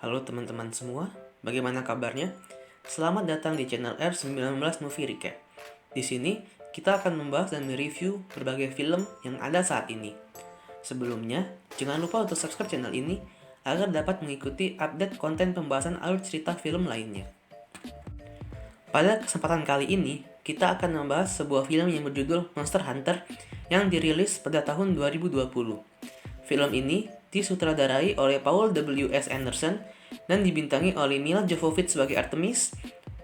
Halo teman-teman semua, bagaimana kabarnya? Selamat datang di channel R19 Movie Recap. Di sini, kita akan membahas dan mereview berbagai film yang ada saat ini. Sebelumnya, jangan lupa untuk subscribe channel ini agar dapat mengikuti update konten pembahasan alur cerita film lainnya. Pada kesempatan kali ini, kita akan membahas sebuah film yang berjudul Monster Hunter yang dirilis pada tahun 2020. Film ini disutradarai oleh Paul W.S. Anderson dan dibintangi oleh Mila Jovovich sebagai Artemis,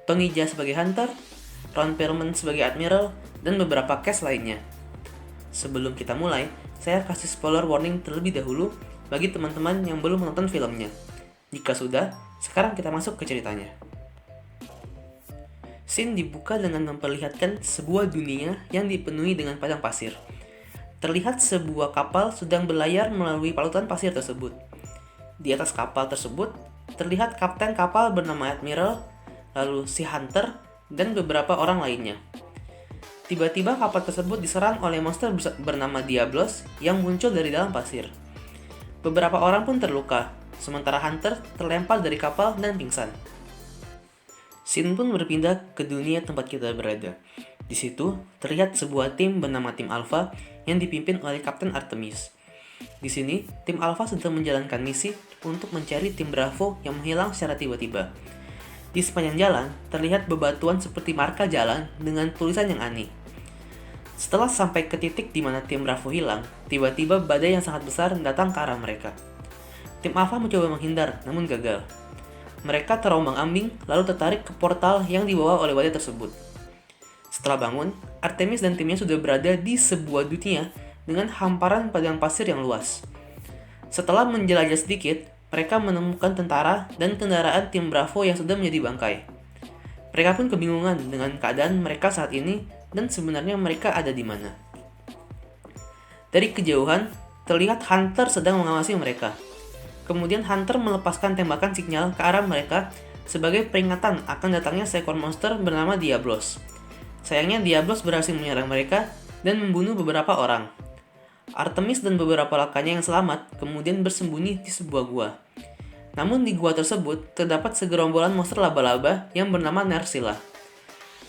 Tony Jaa sebagai Hunter, Ron Perlman sebagai Admiral, dan beberapa cast lainnya. Sebelum kita mulai, saya kasih spoiler warning terlebih dahulu bagi teman-teman yang belum menonton filmnya. Jika sudah, sekarang kita masuk ke ceritanya. Scene dibuka dengan memperlihatkan sebuah dunia yang dipenuhi dengan padang pasir. Terlihat sebuah kapal sedang berlayar melalui palutan pasir tersebut. Di atas kapal tersebut, terlihat kapten kapal bernama Admiral, lalu si Hunter, dan beberapa orang lainnya. Tiba-tiba kapal tersebut diserang oleh monster bernama Diablos yang muncul dari dalam pasir. Beberapa orang pun terluka, sementara Hunter terlempar dari kapal dan pingsan. Scene pun berpindah ke dunia tempat kita berada. Di situ, terlihat sebuah tim bernama Tim Alpha yang dipimpin oleh Kapten Artemis. Di sini, Tim Alpha sedang menjalankan misi untuk mencari tim Bravo yang menghilang secara tiba-tiba. Di sepanjang jalan, terlihat bebatuan seperti marka jalan dengan tulisan yang aneh. Setelah sampai ke titik di mana tim Bravo hilang, tiba-tiba badai yang sangat besar datang ke arah mereka. Tim Alpha mencoba menghindar, namun gagal. Mereka terombang-ambing lalu tertarik ke portal yang dibawa oleh badai tersebut. Setelah bangun, Artemis dan timnya sudah berada di sebuah dunia dengan hamparan padang pasir yang luas. Setelah menjelajah sedikit, mereka menemukan tentara dan kendaraan tim Bravo yang sudah menjadi bangkai. Mereka pun kebingungan dengan keadaan mereka saat ini dan sebenarnya mereka ada di mana. Dari kejauhan, terlihat Hunter sedang mengawasi mereka. Kemudian Hunter melepaskan tembakan sinyal ke arah mereka sebagai peringatan akan datangnya seekor monster bernama Diablos. Sayangnya Diablos berhasil menyerang mereka dan membunuh beberapa orang. Artemis dan beberapa rekannya yang selamat kemudian bersembunyi di sebuah gua. Namun di gua tersebut terdapat segerombolan monster laba-laba yang bernama Nerscylla.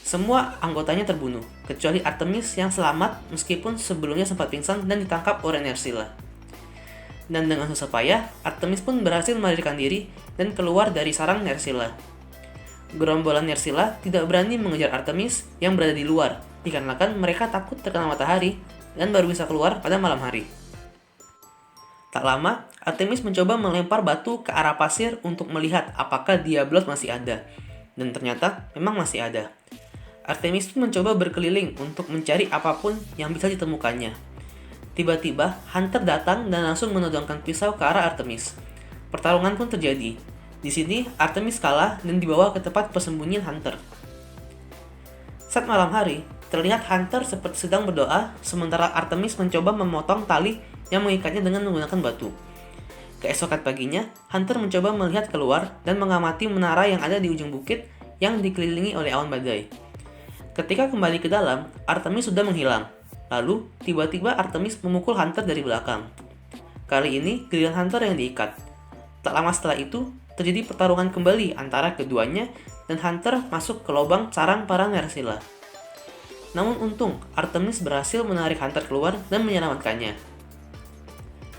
Semua anggotanya terbunuh, kecuali Artemis yang selamat meskipun sebelumnya sempat pingsan dan ditangkap oleh Nerscylla. Dan dengan susah payah, Artemis pun berhasil melarikan diri dan keluar dari sarang Nerscylla. Gerombolan Nerscylla tidak berani mengejar Artemis yang berada di luar, dikarenakan mereka takut terkena matahari dan baru bisa keluar pada malam hari. Tak lama, Artemis mencoba melempar batu ke arah pasir untuk melihat apakah Diablos masih ada, dan ternyata memang masih ada. Artemis pun mencoba berkeliling untuk mencari apapun yang bisa ditemukannya. Tiba-tiba, Hunter datang dan langsung menodongkan pisau ke arah Artemis. Pertarungan pun terjadi. Di sini, Artemis kalah dan dibawa ke tempat persembunyian Hunter. Saat malam hari, terlihat Hunter seperti sedang berdoa, sementara Artemis mencoba memotong tali yang mengikatnya dengan menggunakan batu. Keesokan paginya, Hunter mencoba melihat keluar dan mengamati menara yang ada di ujung bukit yang dikelilingi oleh awan badai. Ketika kembali ke dalam, Artemis sudah menghilang. Lalu, tiba-tiba Artemis memukul Hunter dari belakang. Kali ini, giliran Hunter yang diikat. Tak lama setelah itu, terjadi pertarungan kembali antara keduanya dan Hunter masuk ke lubang sarang para Nerscylla. Namun untung, Artemis berhasil menarik Hunter keluar dan menyelamatkannya.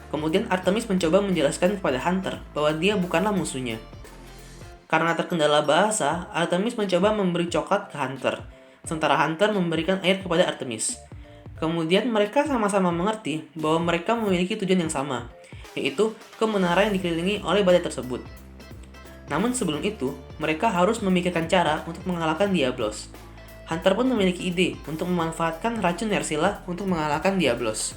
Kemudian Artemis mencoba menjelaskan kepada Hunter bahwa dia bukanlah musuhnya. Karena terkendala bahasa, Artemis mencoba memberi coklat ke Hunter, sementara Hunter memberikan air kepada Artemis. Kemudian mereka sama-sama mengerti bahwa mereka memiliki tujuan yang sama, yaitu ke menara yang dikelilingi oleh badai tersebut. Namun sebelum itu, mereka harus memikirkan cara untuk mengalahkan Diablos. Hunter pun memiliki ide untuk memanfaatkan racun Nerscylla untuk mengalahkan Diablos.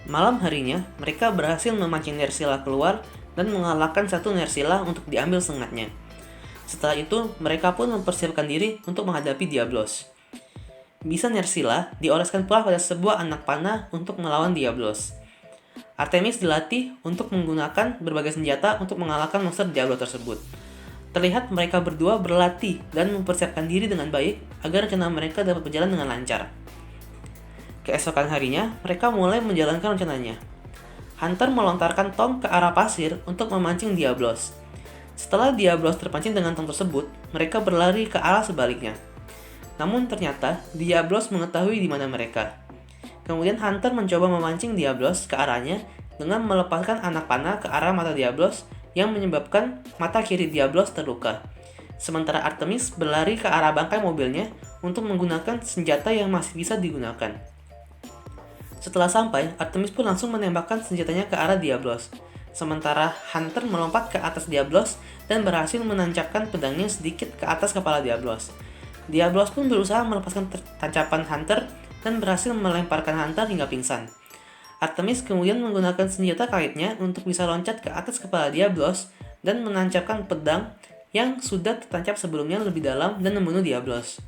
Malam harinya, mereka berhasil memancing Nerscylla keluar dan mengalahkan satu Nerscylla untuk diambil sengatnya. Setelah itu, mereka pun mempersiapkan diri untuk menghadapi Diablos. Bisa Nerscylla dioleskan pula pada sebuah anak panah untuk melawan Diablos. Artemis dilatih untuk menggunakan berbagai senjata untuk mengalahkan monster Diablo tersebut. Terlihat mereka berdua berlatih dan mempersiapkan diri dengan baik agar rencana mereka dapat berjalan dengan lancar. Keesokan harinya, mereka mulai menjalankan rencananya. Hunter melontarkan tong ke arah pasir untuk memancing Diablos. Setelah Diablos terpancing dengan tong tersebut, mereka berlari ke arah sebaliknya. Namun ternyata Diablos mengetahui di mana mereka. Kemudian Hunter mencoba memancing Diablos ke arahnya dengan melepaskan anak panah ke arah mata Diablos yang menyebabkan mata kiri Diablos terluka. Sementara Artemis berlari ke arah bangkai mobilnya untuk menggunakan senjata yang masih bisa digunakan. Setelah sampai, Artemis pun langsung menembakkan senjatanya ke arah Diablos. Sementara Hunter melompat ke atas Diablos dan berhasil menancapkan pedangnya sedikit ke atas kepala Diablos. Diablos pun berusaha melepaskan tancapan Hunter dan berhasil melemparkan Hunter hingga pingsan. Artemis kemudian menggunakan senjata kaitnya untuk bisa loncat ke atas kepala Diablos dan menancapkan pedang yang sudah tertancap sebelumnya lebih dalam dan membunuh Diablos.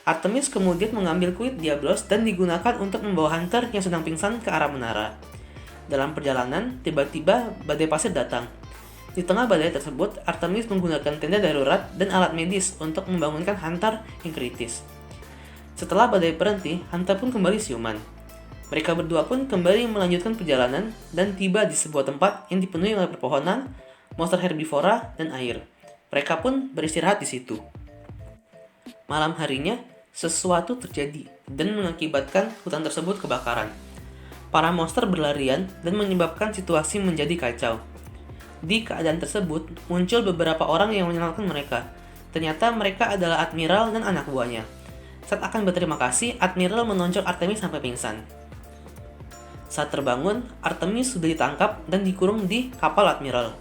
Artemis kemudian mengambil kuit Diablos dan digunakan untuk membawa Hunter yang sedang pingsan ke arah menara. Dalam perjalanan, tiba-tiba badai pasir datang. Di tengah badai tersebut, Artemis menggunakan tenda darurat dan alat medis untuk membangunkan Hunter yang kritis. Setelah badai berhenti, Hunter pun kembali siuman. Mereka berdua pun kembali melanjutkan perjalanan dan tiba di sebuah tempat yang dipenuhi oleh pepohonan, monster herbivora, dan air. Mereka pun beristirahat di situ. Malam harinya, sesuatu terjadi dan mengakibatkan hutan tersebut kebakaran. Para monster berlarian dan menyebabkan situasi menjadi kacau. Di keadaan tersebut, muncul beberapa orang yang menyelamatkan mereka. Ternyata mereka adalah Admiral dan anak buahnya. Saat akan berterima kasih, Admiral menonjok Artemis sampai pingsan. Saat terbangun, Artemis sudah ditangkap dan dikurung di kapal Admiral,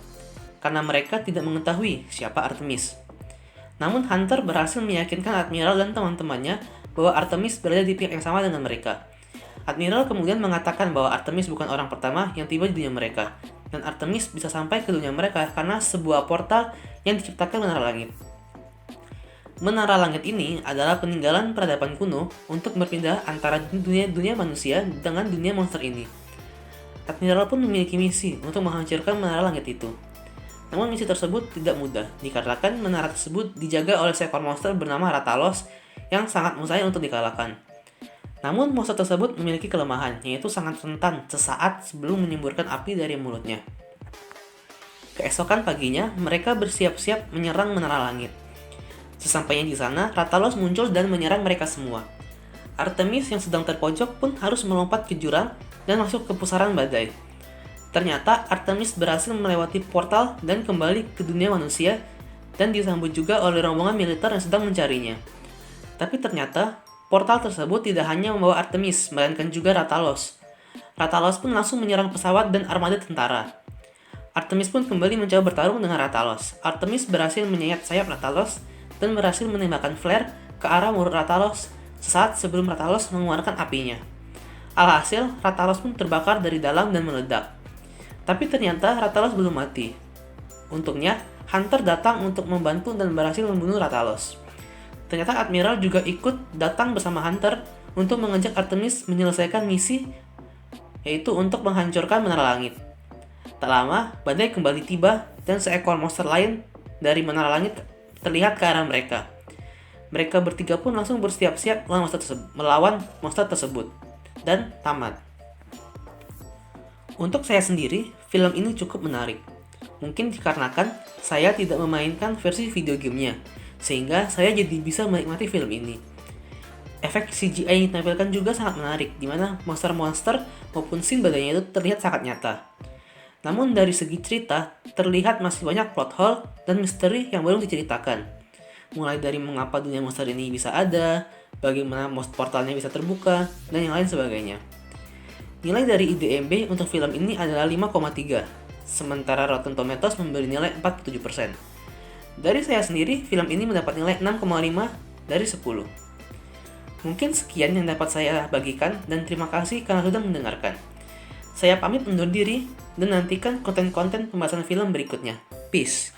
karena mereka tidak mengetahui siapa Artemis. Namun Hunter berhasil meyakinkan Admiral dan teman-temannya bahwa Artemis berada di pihak yang sama dengan mereka. Admiral kemudian mengatakan bahwa Artemis bukan orang pertama yang tiba di dunia mereka, dan Artemis bisa sampai ke dunia mereka karena sebuah portal yang diciptakan Menara Langit. Menara Langit ini adalah peninggalan peradaban kuno untuk berpindah antara dunia manusia dengan dunia monster ini. Admiral pun memiliki misi untuk menghancurkan Menara Langit itu. Namun misi tersebut tidak mudah, dikarenakan menara tersebut dijaga oleh seekor monster bernama Rathalos yang sangat mustahil untuk dikalahkan. Namun monster tersebut memiliki kelemahan, yaitu sangat rentan sesaat sebelum menyemburkan api dari mulutnya. Keesokan paginya, mereka bersiap-siap menyerang Menara Langit. Sesampainya di sana, Rathalos muncul dan menyerang mereka semua. Artemis yang sedang terpojok pun harus melompat ke jurang dan masuk ke pusaran badai. Ternyata Artemis berhasil melewati portal dan kembali ke dunia manusia dan disambut juga oleh rombongan militer yang sedang mencarinya. Tapi ternyata portal tersebut tidak hanya membawa Artemis, melainkan juga Rathalos. Rathalos pun langsung menyerang pesawat dan armada tentara. Artemis pun kembali mencoba bertarung dengan Rathalos. Artemis berhasil menyayat sayap Rathalos dan berhasil menembakkan flare ke arah mulut Rathalos sesaat sebelum Rathalos mengeluarkan apinya. Alhasil, Rathalos pun terbakar dari dalam dan meledak. Tapi ternyata Rathalos belum mati. Untungnya, Hunter datang untuk membantu dan berhasil membunuh Rathalos. Ternyata Admiral juga ikut datang bersama Hunter untuk mengajak Artemis menyelesaikan misi, yaitu untuk menghancurkan Menara Langit. Tak lama, badai kembali tiba dan seekor monster lain dari Menara Langit terlihat ke arah mereka. Mereka bertiga pun langsung bersiap-siap melawan monster tersebut dan tamat. Untuk saya sendiri, film ini cukup menarik. Mungkin dikarenakan saya tidak memainkan versi video gamenya, sehingga saya jadi bisa menikmati film ini. Efek CGI yang ditampilkan juga sangat menarik, di mana monster-monster maupun scene badainya itu terlihat sangat nyata. Namun dari segi cerita, terlihat masih banyak plot hole dan misteri yang belum diceritakan. Mulai dari mengapa dunia monster ini bisa ada, bagaimana portalnya bisa terbuka, dan yang lain sebagainya. Nilai dari IDMB untuk film ini adalah 5,3, sementara Rotten Tomatoes memberi nilai 47%. Dari saya sendiri, film ini mendapat nilai 6,5 dari 10. Mungkin sekian yang dapat saya bagikan dan terima kasih karena sudah mendengarkan. Saya pamit undur diri dan nantikan konten-konten pembahasan film berikutnya. Peace.